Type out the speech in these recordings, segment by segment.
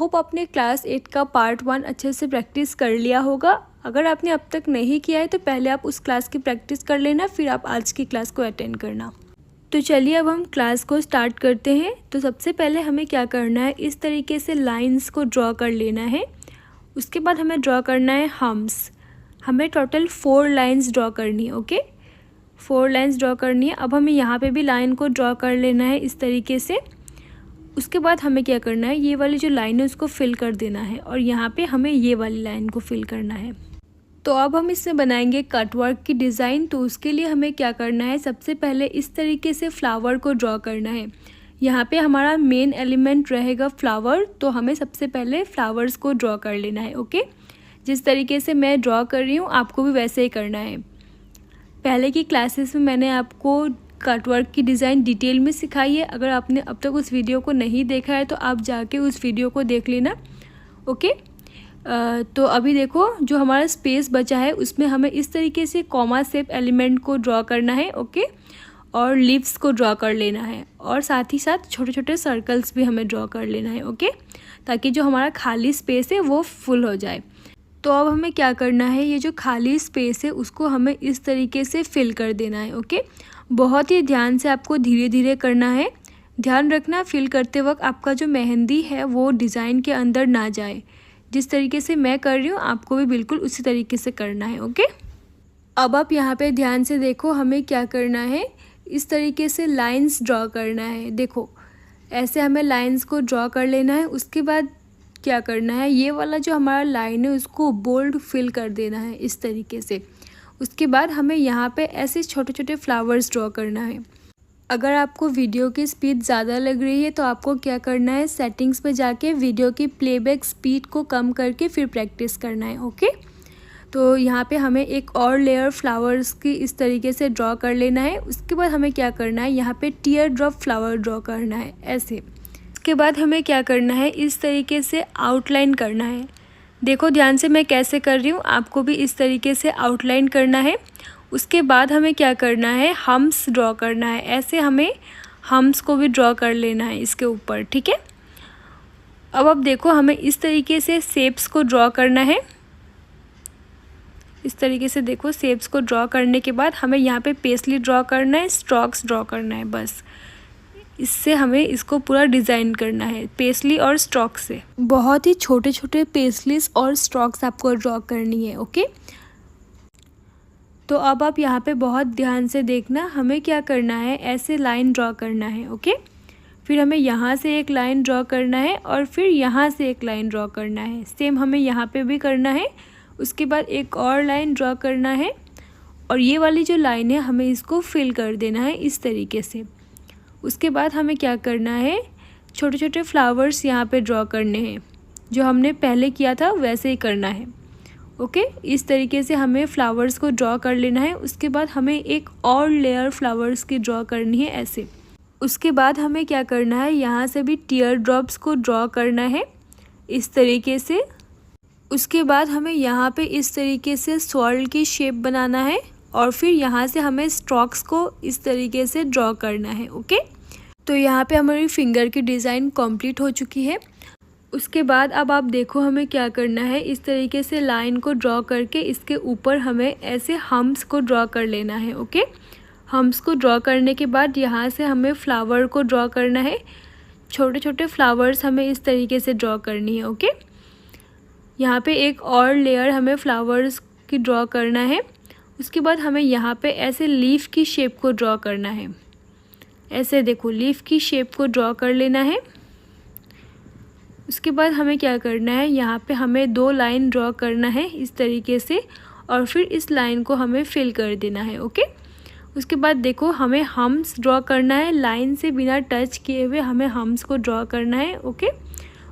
Hope आपने class 8 का part 1 अच्छे से प्रैक्टिस कर लिया होगा। अगर आपने अब तक नहीं किया है तो पहले आप उस क्लास की प्रैक्टिस कर लेना, फिर आप आज की क्लास को अटेंड करना। तो चलिए अब हम क्लास को स्टार्ट करते हैं। तो सबसे पहले हमें क्या करना है, इस तरीके से लाइंस को ड्रॉ कर लेना है। उसके बाद हमें ड्रॉ करना है हम्स। हमें टोटल 4 लाइंस ड्रॉ करनी है। ओके, 4 लाइंस ड्रॉ करनी है। अब हमें यहाँ पे भी लाइन को ड्रॉ कर लेना है इस तरीके से। उसके बाद हमें क्या करना है, ये वाली जो लाइन है उसको फिल कर देना है और यहाँ पे हमें ये वाली लाइन को फिल करना है। तो अब हम इसमें बनाएंगे कटवर्क की डिज़ाइन। तो उसके लिए हमें क्या करना है, सबसे पहले इस तरीके से फ्लावर को ड्रॉ करना है। यहाँ पे हमारा मेन एलिमेंट रहेगा फ्लावर, तो हमें सबसे पहले फ्लावर्स को ड्रॉ कर लेना है। ओके, जिस तरीके से मैं ड्रॉ कर रही हूँ आपको भी वैसे ही करना है। पहले की क्लासेस में मैंने आपको कटवर्क की डिज़ाइन डिटेल में सिखाई है। अगर आपने अब तक उस वीडियो को नहीं देखा है तो आप जाके उस वीडियो को देख लेना। ओके, तो अभी देखो जो हमारा स्पेस बचा है उसमें हमें इस तरीके से कॉमा शेप एलिमेंट को ड्रॉ करना है। ओके, और लीव्स को ड्रॉ कर लेना है और साथ ही साथ छोटे छोटे सर्कल्स भी हमें ड्रॉ कर लेना है। ओके, ताकि जो हमारा खाली स्पेस है वो फुल हो जाए। तो अब हमें क्या करना है, ये जो खाली स्पेस है उसको हमें इस तरीके से फिल कर देना है। ओके, बहुत ही ध्यान से आपको धीरे धीरे करना है। ध्यान रखना फिल करते वक्त आपका जो मेहंदी है वो डिज़ाइन के अंदर ना जाए। जिस तरीके से मैं कर रही हूँ आपको भी बिल्कुल उसी तरीके से करना है। ओके, अब आप यहाँ पे ध्यान से देखो, हमें क्या करना है, इस तरीके से लाइंस ड्रॉ करना है। देखो ऐसे हमें लाइंस को ड्रॉ कर लेना है। उसके बाद क्या करना है, ये वाला जो हमारा लाइन है उसको बोल्ड फिल कर देना है इस तरीके से। उसके बाद हमें यहाँ पे ऐसे छोटे छोटे फ्लावर्स ड्रॉ करना है। अगर आपको वीडियो की स्पीड ज़्यादा लग रही है तो आपको क्या करना है, सेटिंग्स पे जाके वीडियो की प्लेबैक स्पीड को कम करके फिर प्रैक्टिस करना है। ओके, तो यहाँ पे हमें एक और लेयर फ्लावर्स की इस तरीके से ड्रॉ कर लेना है। उसके बाद हमें क्या करना है, यहाँ पे टीयर ड्रॉप फ्लावर ड्रॉ करना है ऐसे। उसके बाद हमें क्या करना है, इस तरीके से आउटलाइन करना है। देखो ध्यान से मैं कैसे कर रही हूँ, आपको भी इस तरीके से आउटलाइन करना है। उसके बाद हमें क्या करना है, हम्स ड्रॉ करना है। ऐसे हमें हम्स को भी ड्रॉ कर लेना है इसके ऊपर। ठीक है, अब देखो हमें इस तरीके से शेप्स को ड्रॉ करना है। इस तरीके से देखो शेप्स को ड्रॉ करने के बाद हमें यहाँ पे पेस्टली ड्रॉ करना है, स्ट्रोक्स ड्रॉ करना है। बस इससे हमें इसको पूरा डिज़ाइन करना है पेस्टली और स्ट्रोक से। बहुत ही छोटे छोटे पेस्टलीज और स्ट्रोक्स आपको ड्रॉ करनी है। ओके, तो अब आप यहाँ पे बहुत ध्यान से देखना, हमें क्या करना है, ऐसे लाइन ड्रॉ करना है। ओके, फिर हमें यहाँ से एक लाइन ड्रॉ करना है और फिर यहाँ से एक लाइन ड्रॉ करना है। सेम हमें यहाँ पे भी करना है। उसके बाद एक और लाइन ड्रॉ करना है और ये वाली जो लाइन है हमें इसको फिल कर देना है इस तरीके से। उसके बाद हमें क्या करना है, छोटे छोटे फ्लावर्स यहाँ पे ड्रॉ करने हैं। जो हमने पहले किया था वैसे ही करना है। ओके, इस तरीके से हमें फ्लावर्स को ड्रॉ कर लेना है। उसके बाद हमें एक और लेयर फ्लावर्स की ड्रॉ करनी है ऐसे। उसके बाद हमें क्या करना है, यहाँ से भी टीयर ड्रॉप्स को ड्रॉ करना है इस तरीके से। उसके बाद हमें यहाँ पे इस तरीके से स्वर्ल की शेप बनाना है और फिर यहाँ से हमें स्ट्रोक्स को इस तरीके से ड्रॉ करना है। ओके, तो यहाँ पे हमारी फिंगर की डिज़ाइन कंप्लीट हो चुकी है। उसके बाद अब आप देखो हमें क्या करना है, इस तरीके से लाइन को ड्रॉ करके इसके ऊपर हमें ऐसे हम्स को ड्रॉ कर लेना है। ओके, हम्स को ड्रॉ करने के बाद यहाँ से हमें फ्लावर को ड्रॉ करना है। छोटे छोटे फ्लावर्स हमें इस तरीके से ड्रॉ करनी है। ओके, यहाँ पे एक और लेयर हमें फ्लावर्स की ड्रॉ करना है। उसके बाद हमें यहाँ पे ऐसे लीफ की शेप को ड्रॉ करना है। ऐसे देखो लीफ की शेप को ड्रॉ कर लेना है। उसके बाद हमें क्या करना है, यहाँ पे हमें 2 लाइन ड्रॉ करना है इस तरीके से और फिर इस लाइन को हमें फिल कर देना है। ओके, उसके बाद देखो हमें हम्स ड्रॉ करना है, लाइन से बिना टच किए हुए हमें हम्स को ड्रॉ करना है। ओके,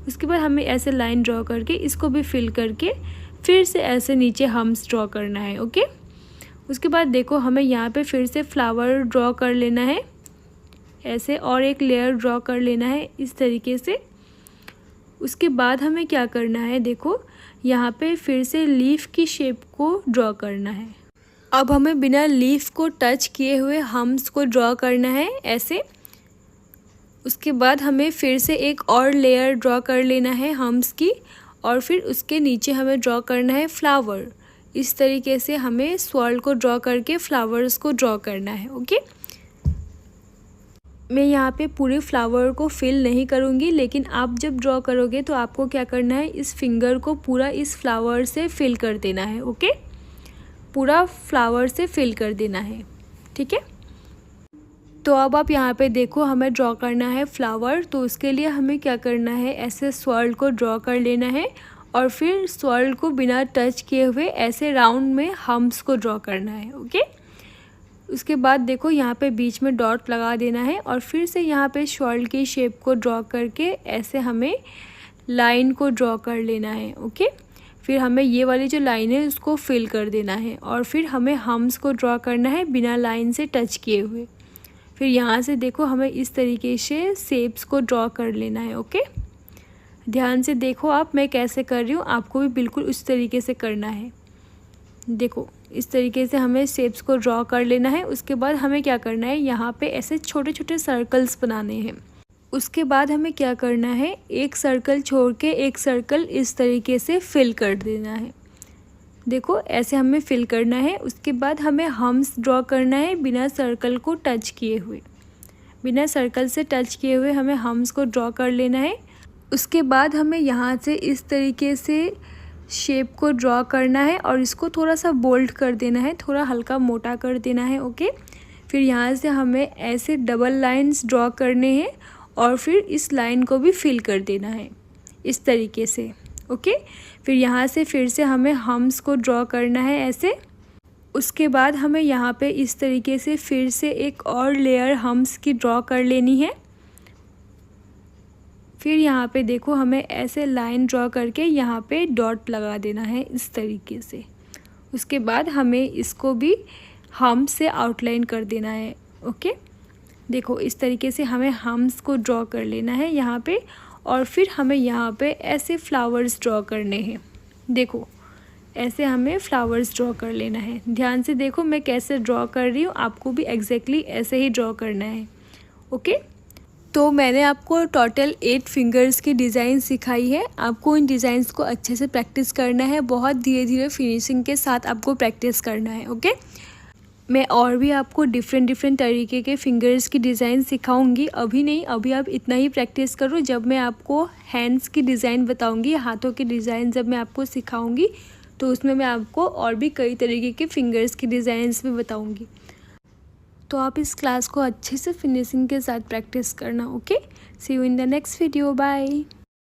उसके बाद हमें ऐसे लाइन ड्रॉ करके इसको भी फिल करके फिर से ऐसे नीचे हम्स ड्रॉ करना है। ओके, उसके बाद देखो हमें यहाँ पे फिर से फ्लावर ड्रॉ कर लेना है ऐसे और एक लेयर ड्रॉ कर लेना है इस तरीके से। उसके बाद हमें क्या करना है, देखो यहाँ पे फिर से लीफ की शेप को ड्रॉ करना है। अब हमें बिना लीफ को टच किए हुए हम्स को ड्रॉ करना है ऐसे। उसके बाद हमें फिर से एक और लेयर ड्रॉ कर लेना है हम्स की, और फिर उसके नीचे हमें ड्रॉ करना है फ्लावर। इस तरीके से हमें स्वर्ल को ड्रॉ करके फ्लावर्स को ड्रॉ करना है। ओके, मैं यहाँ पे पूरे फ्लावर को फिल नहीं करूँगी, लेकिन आप जब ड्रॉ करोगे तो आपको क्या करना है, इस फिंगर को पूरा इस फ्लावर से फिल कर देना है। ओके, पूरा फ्लावर से फिल कर देना है। ठीक है, तो अब आप यहाँ पे देखो हमें ड्रॉ करना है फ्लावर। तो उसके लिए हमें क्या करना है, ऐसे स्वर्ल को ड्रॉ कर लेना है और फिर स्वर्ल को बिना टच किए हुए ऐसे राउंड में हम्स को ड्रॉ करना है। ओके, उसके बाद देखो यहाँ पे बीच में डॉट लगा देना है और फिर से यहाँ पे स्वर्ल की शेप को ड्रॉ करके ऐसे हमें लाइन को ड्रॉ कर लेना है। ओके, फिर हमें ये वाली जो लाइन है उसको फिल कर देना है और फिर हमें हम्स को ड्रॉ करना है बिना लाइन से टच किए हुए। फिर यहाँ से देखो हमें इस तरीके से शेप्स को ड्रॉ कर लेना है। ओके, ध्यान से देखो आप मैं कैसे कर रही हूँ, आपको भी बिल्कुल उस तरीके से करना है। देखो इस तरीके से हमें शेप्स को ड्रॉ कर लेना है। उसके बाद हमें क्या करना है, यहाँ पे ऐसे छोटे छोटे सर्कल्स बनाने हैं। उसके बाद हमें क्या करना है, एक सर्कल छोड़ के एक सर्कल इस तरीके से फिल कर देना है। देखो ऐसे हमें फिल करना है। उसके बाद हमें हम्स ड्रॉ करना है बिना सर्कल को टच किए हुए। बिना सर्कल से टच किए हुए हमें हम्स को ड्रॉ कर लेना है। उसके बाद हमें यहाँ से इस तरीके से शेप को ड्रॉ करना है और इसको थोड़ा सा बोल्ड कर देना है, थोड़ा हल्का मोटा कर देना है। ओके, फिर यहाँ से हमें ऐसे डबल लाइंस ड्रॉ करने हैं और फिर इस लाइन को भी फिल कर देना है इस तरीके से। ओके, फिर यहाँ से फिर से हमें हम्स को ड्रॉ करना है ऐसे। उसके बाद हमें यहाँ पे इस तरीके से फिर से एक और लेयर हम्स की ड्रॉ कर लेनी है। फिर यहाँ पे देखो हमें ऐसे लाइन ड्रॉ करके यहाँ पे डॉट लगा देना है इस तरीके से। उसके बाद हमें इसको भी हम्स से आउटलाइन कर देना है। ओके, देखो इस तरीके से हमें हम्स को ड्रॉ कर लेना है यहाँ पे और फिर हमें यहाँ पे ऐसे फ्लावर्स ड्रॉ करने हैं। देखो ऐसे हमें फ्लावर्स ड्रॉ कर लेना है। ध्यान से देखो मैं कैसे ड्रॉ कर रही हूँ, आपको भी एग्जैक्टली ऐसे ही ड्रॉ करना है। ओके, तो मैंने आपको टोटल 8 फिंगर्स की डिज़ाइन सिखाई है। आपको इन डिज़ाइंस को अच्छे से प्रैक्टिस करना है, बहुत धीरे धीरे फिनिशिंग के साथ आपको प्रैक्टिस करना है। ओके, मैं और भी आपको डिफरेंट तरीके के फिंगर्स की डिज़ाइन सिखाऊंगी। अभी नहीं, अभी आप इतना ही प्रैक्टिस करो। जब मैं आपको हैंड्स की डिज़ाइन बताऊंगी, हाथों की डिज़ाइन जब मैं आपको सिखाऊंगी तो उसमें मैं आपको और भी कई तरीके के फिंगर्स की डिज़ाइंस भी बताऊंगी। तो आप इस क्लास को अच्छे से फिनिशिंग के साथ प्रैक्टिस करना। Okay, see you in the next video, bye.